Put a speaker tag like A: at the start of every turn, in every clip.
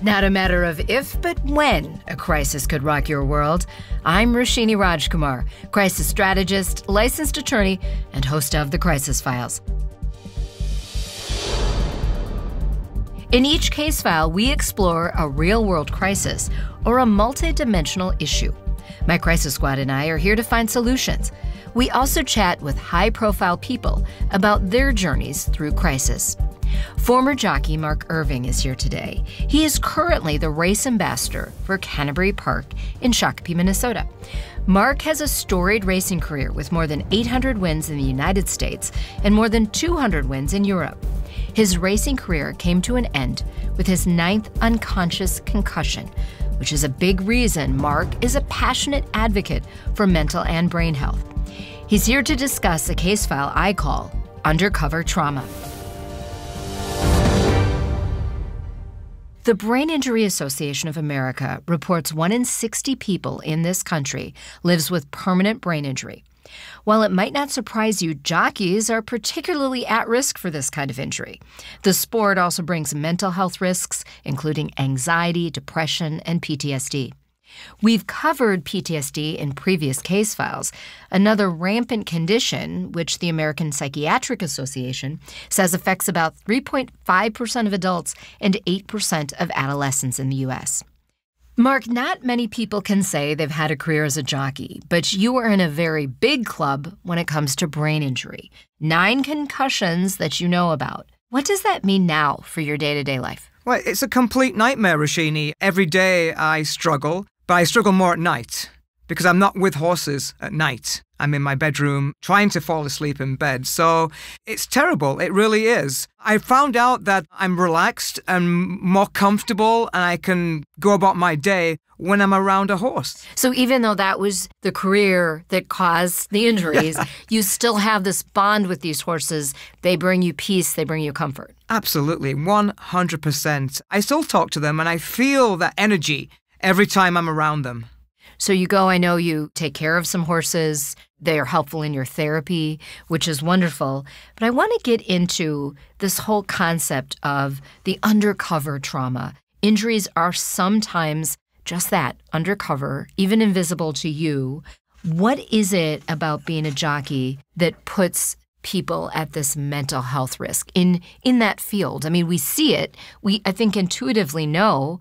A: Not a matter of if, but when a crisis could rock your world. I'm Roshini Rajkumar, crisis strategist, licensed attorney, and host of The Crisis Files. In each case file, we explore a real-world crisis or a multi-dimensional issue. My crisis squad and I are here to find solutions. We also chat with high-profile people about their journeys through crisis. Former jockey Mark Irving is here today. He is currently the race ambassador for Canterbury Park in Shakopee, Minnesota. Mark has a storied racing career with more than 800 wins in the United States and more than 200 wins in Europe. His racing career came to an end with his 9th unconscious concussion, which is a big reason Mark is a passionate advocate for mental and brain health. He's here to discuss a case file I call Undercover Trauma. The Brain Injury Association of America reports 1 in 60 people in this country lives with permanent brain injury. While it might not surprise you, jockeys are particularly at risk for this kind of injury. The sport also brings mental health risks, including anxiety, depression, and PTSD. We've covered PTSD in previous case files, another rampant condition which the American Psychiatric Association says affects about 3.5% of adults and 8% of adolescents in the U.S. Mark, not many people can say they've had a career as a jockey, but you are in a very big club when it comes to brain injury. 9 concussions that you know about. What does that mean now for your day-to-day life?
B: Well, it's a complete nightmare, Roshini. Every day I struggle, but I struggle more at night because I'm not with horses at night. I'm in my bedroom trying to fall asleep in bed. So it's terrible. It really is. I found out that I'm relaxed and more comfortable and I can go about my day when I'm around a horse.
A: So even though that was the career that caused the injuries, you still have this bond with these horses. They bring you peace. They bring you comfort.
B: Absolutely. 100%. I still talk to them and I feel that energy every time I'm around them.
A: So you go, I know you take care of some horses. They are helpful in your therapy, which is wonderful. But I want to get into this whole concept of the undercover trauma. Injuries are sometimes just that, undercover, even invisible to you. What is it about being a jockey that puts people at this mental health risk in that field? I mean, we see it. I think, intuitively know.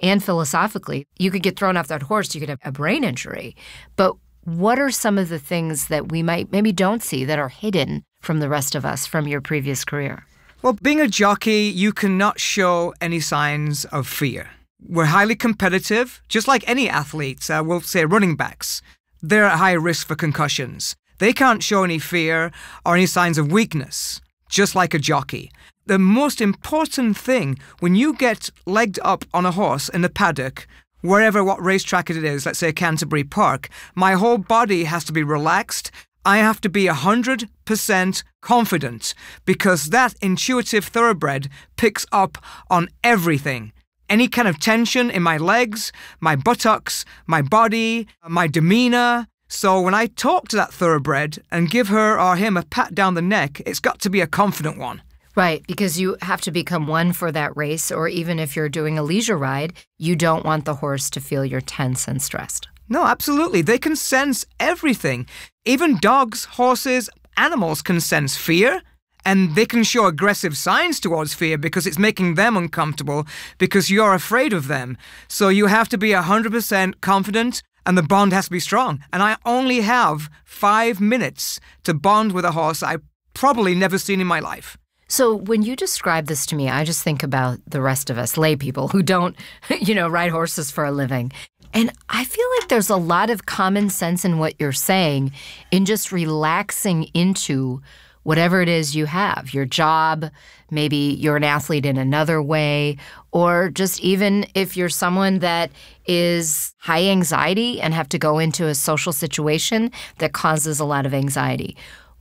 A: And philosophically, you could get thrown off that horse, you could have a brain injury. But what are some of the things that we maybe don't see that are hidden from the rest of us from your previous career?
B: Well, being a jockey, you cannot show any signs of fear. We're highly competitive, just like any athletes, we'll say running backs. They're at high risk for concussions. They can't show any fear or any signs of weakness, just like a jockey. The most important thing, when you get legged up on a horse in the paddock, what racetrack it is, let's say Canterbury Park, my whole body has to be relaxed. I have to be 100% confident because that intuitive thoroughbred picks up on everything. Any kind of tension in my legs, my buttocks, my body, my demeanor. So when I talk to that thoroughbred and give her or him a pat down the neck, it's got to be a confident one.
A: Right, because you have to become one for that race, or even if you're doing a leisure ride, you don't want the horse to feel you're tense and stressed.
B: No, absolutely. They can sense everything. Even dogs, horses, animals can sense fear, and they can show aggressive signs towards fear because it's making them uncomfortable because you're afraid of them. So you have to be 100% confident, and the bond has to be strong. And I only have 5 minutes to bond with a horse I've probably never seen in my life.
A: So when you describe this to me, I just think about the rest of us, lay people who don't, ride horses for a living. And I feel like there's a lot of common sense in what you're saying in just relaxing into whatever it is you have, your job, maybe you're an athlete in another way, or just even if you're someone that is high anxiety and have to go into a social situation that causes a lot of anxiety.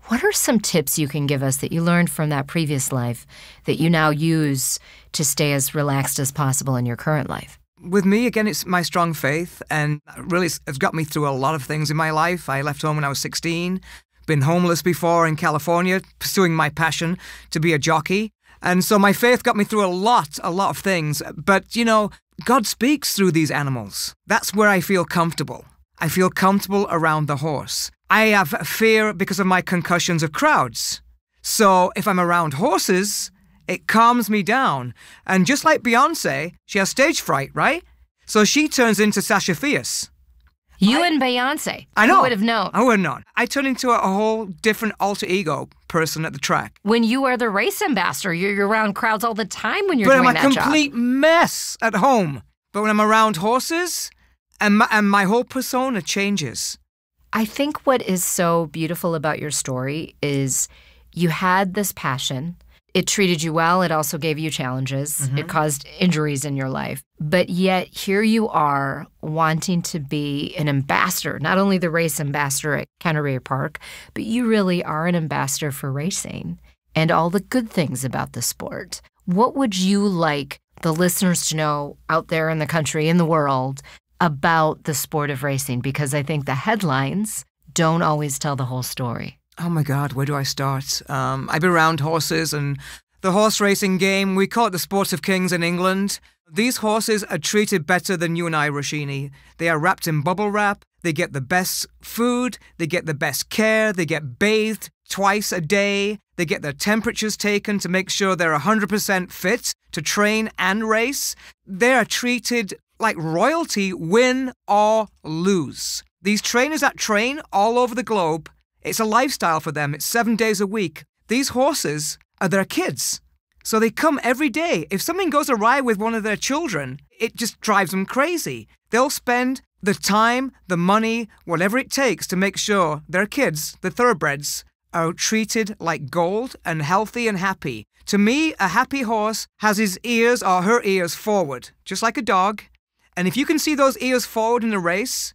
A: What are some tips you can give us that you learned from that previous life that you now use to stay as relaxed as possible in your current life?
B: With me, again, it's my strong faith, and really it's got me through a lot of things in my life. I left home when I was 16, been homeless before in California, pursuing my passion to be a jockey. And so my faith got me through a lot of things. But, God speaks through these animals. That's where I feel comfortable. I feel comfortable around the horse. I have fear because of my concussions of crowds. So if I'm around horses, it calms me down. And just like Beyonce, she has stage fright, right? So she turns into Sasha Fierce.
A: You and Beyonce.
B: I know.
A: Who would have known?
B: I would have known. I turn into a whole different alter ego person at the track.
A: When you are the race ambassador, you're around crowds all the time when you're doing that job.
B: But I'm a complete mess at home. But when I'm around horses, and my whole persona changes.
A: I think what is so beautiful about your story is you had this passion. It treated you well. It also gave you challenges. Mm-hmm. It caused injuries in your life. But yet here you are wanting to be an ambassador, not only the race ambassador at Canterbury Park, but you really are an ambassador for racing and all the good things about the sport. What would you like the listeners to know out there in the country, in the world, about the sport of racing? Because I think the headlines don't always tell the whole story.
B: Oh my God, where do I start? I've been around horses and the horse racing game. We call it the sport of kings in England. These horses are treated better than you and I, Roshini. They are wrapped in bubble wrap. They get the best food. They get the best care. They get bathed twice a day. They get their temperatures taken to make sure they're 100% fit to train and race. They are treated like royalty, win or lose. These trainers that train all over the globe, it's a lifestyle for them. It's 7 days a week. These horses are their kids. So they come every day. If something goes awry with one of their children, it just drives them crazy. They'll spend the time, the money, whatever it takes to make sure their kids, the thoroughbreds, are treated like gold and healthy and happy. To me, a happy horse has his ears or her ears forward, just like a dog. And if you can see those ears forward in a race,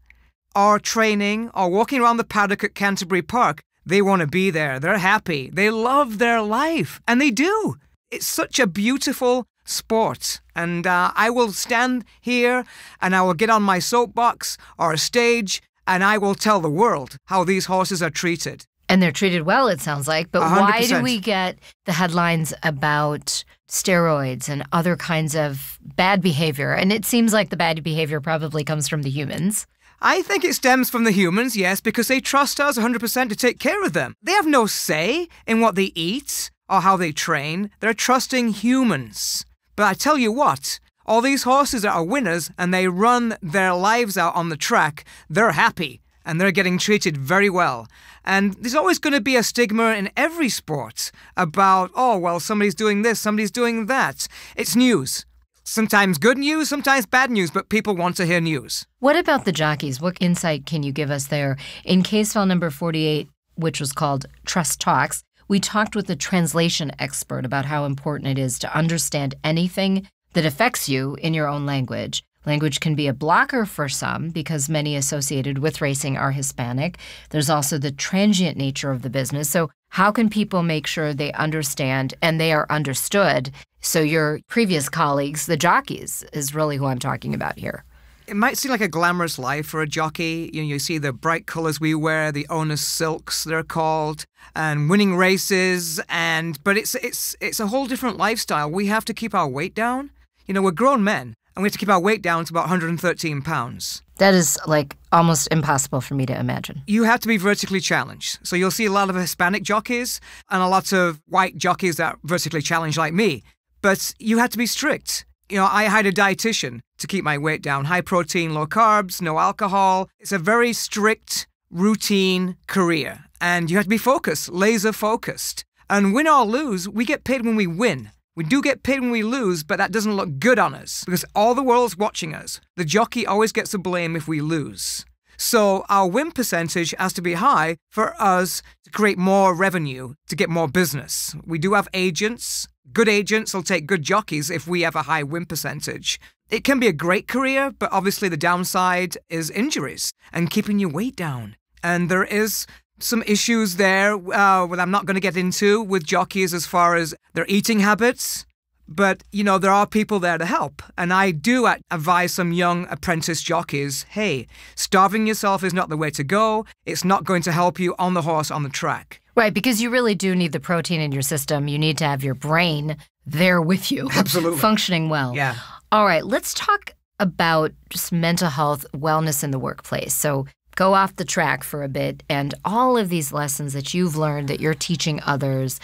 B: or training, or walking around the paddock at Canterbury Park, they want to be there. They're happy. They love their life. And they do. It's such a beautiful sport. And I will stand here and I will get on my soapbox or a stage and I will tell the world how these horses are treated.
A: And they're treated well, it sounds like. But
B: 100%.
A: Why do we get the headlines about steroids and other kinds of bad behavior? And it seems like the bad behavior probably comes from the humans.
B: I think it stems from the humans, yes, because they trust us 100% to take care of them. They have no say in what they eat or how they train. They're trusting humans. But I tell you what, all these horses that are winners and they run their lives out on the track, they're happy and they're getting treated very well. And there's always going to be a stigma in every sport about, oh, well, somebody's doing this, somebody's doing that. It's news. Sometimes good news, sometimes bad news, but people want to hear news.
A: What about the jockeys? What insight can you give us there? In case file number 48, which was called Trust Talks, we talked with a translation expert about how important it is to understand anything that affects you in your own language. Language can be a blocker for some because many associated with racing are Hispanic. There's also the transient nature of the business. So how can people make sure they understand and they are understood? So your previous colleagues, the jockeys, is really who I'm talking about here.
B: It might seem like a glamorous life for a jockey. You see the bright colors we wear, the onus silks, they're called, and winning races. But it's a whole different lifestyle. We have to keep our weight down. We're grown men, and we have to keep our weight down to about 113 pounds.
A: That is like almost impossible for me to imagine.
B: You have to be vertically challenged. So you'll see a lot of Hispanic jockeys and a lot of white jockeys that are vertically challenged like me. But you have to be strict. I hired a dietitian to keep my weight down. High protein, low carbs, no alcohol. It's a very strict, routine career. And you have to be focused, laser focused. And win or lose, we get paid when we win. We do get paid when we lose, but that doesn't look good on us because all the world's watching us. The jockey always gets the blame if we lose. So our win percentage has to be high for us to create more revenue, to get more business. We do have agents. Good agents will take good jockeys if we have a high win percentage. It can be a great career, but obviously the downside is injuries and keeping your weight down. And there is some issues there that I'm not going to get into with jockeys as far as their eating habits. But, there are people there to help. And I do advise some young apprentice jockeys, hey, starving yourself is not the way to go. It's not going to help you on the horse, on the track.
A: Right, because you really do need the protein in your system. You need to have your brain there with you.
B: Absolutely.
A: Functioning well.
B: Yeah.
A: All right, let's talk about just mental health, wellness in the workplace. So go off the track for a bit, and all of these lessons that you've learned that you're teaching others.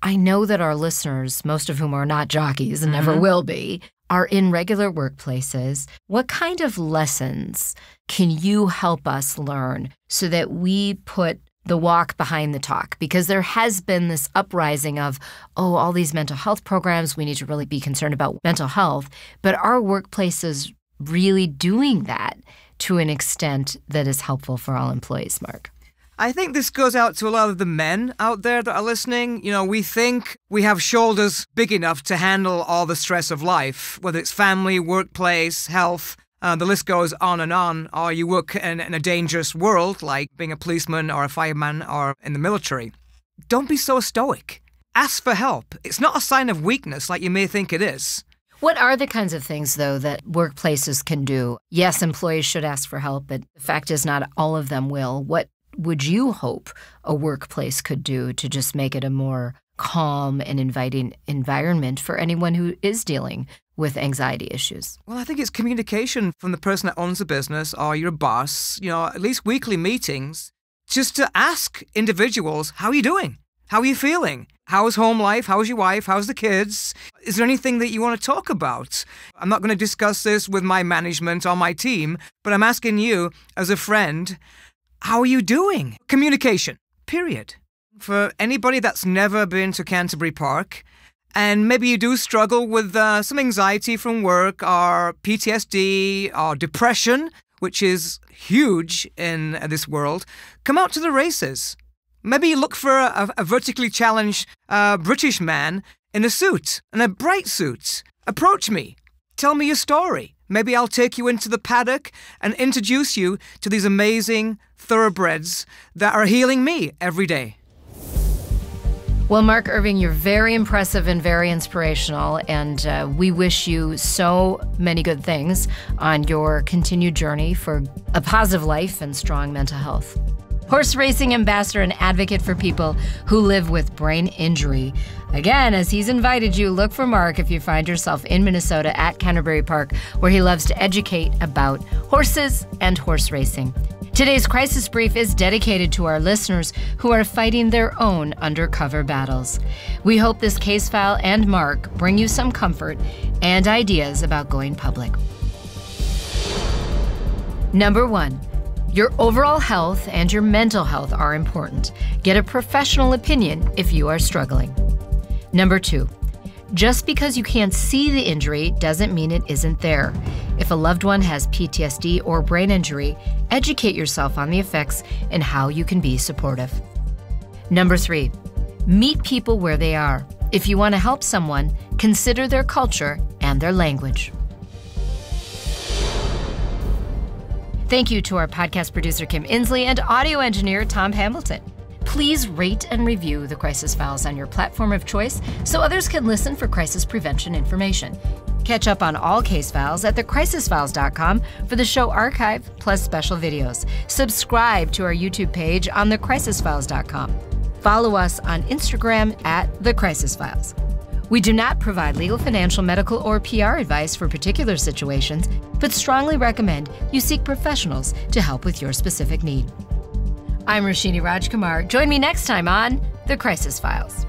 A: I know that our listeners, most of whom are not jockeys and never will be, are in regular workplaces. What kind of lessons can you help us learn so that we put the walk behind the talk? Because there has been this uprising of, all these mental health programs, we need to really be concerned about mental health. But are workplaces really doing that to an extent that is helpful for all employees, Mark?
B: I think this goes out to a lot of the men out there that are listening. We think we have shoulders big enough to handle all the stress of life, whether it's family, workplace, health. The list goes on, or you work in a dangerous world, like being a policeman or a fireman or in the military. Don't be so stoic. Ask for help. It's not a sign of weakness like you may think it is.
A: What are the kinds of things, though, that workplaces can do? Yes, employees should ask for help, but the fact is not all of them will. What would you hope a workplace could do to just make it a more calm and inviting environment for anyone who is dealing with anxiety issues?
B: Well, I think it's communication from the person that owns the business or your boss, at least weekly meetings, just to ask individuals, how are you doing? How are you feeling? How's home life? How's your wife? How's the kids? Is there anything that you want to talk about? I'm not going to discuss this with my management or my team, but I'm asking you as a friend, how are you doing? Communication, period. For anybody that's never been to Canterbury Park, and maybe you do struggle with some anxiety from work or PTSD or depression, which is huge in this world, come out to the races. Maybe you look for a vertically challenged British man in a suit, and a bright suit. Approach me. Tell me your story. Maybe I'll take you into the paddock and introduce you to these amazing thoroughbreds that are healing me every day.
A: Well, Mark Irving, you're very impressive and very inspirational, and we wish you so many good things on your continued journey for a positive life and strong mental health. Horse racing ambassador and advocate for people who live with brain injury. Again, as he's invited you, look for Mark if you find yourself in Minnesota at Canterbury Park, where he loves to educate about horses and horse racing. Today's Crisis Brief is dedicated to our listeners who are fighting their own undercover battles. We hope this case file and Mark bring you some comfort and ideas about going public. Number 1. Your overall health and your mental health are important. Get a professional opinion if you are struggling. Number 2, just because you can't see the injury doesn't mean it isn't there. If a loved one has PTSD or brain injury, educate yourself on the effects and how you can be supportive. Number 3, meet people where they are. If you want to help someone, consider their culture and their language. Thank you to our podcast producer, Kim Inslee, and audio engineer, Tom Hamilton. Please rate and review the Crisis Files on your platform of choice so others can listen for crisis prevention information. Catch up on all case files at thecrisisfiles.com for the show archive plus special videos. Subscribe to our YouTube page on thecrisisfiles.com. Follow us on Instagram at thecrisisfiles. We do not provide legal, financial, medical, or PR advice for particular situations, but strongly recommend you seek professionals to help with your specific need. I'm Roshini Rajkumar. Join me next time on The Crisis Files.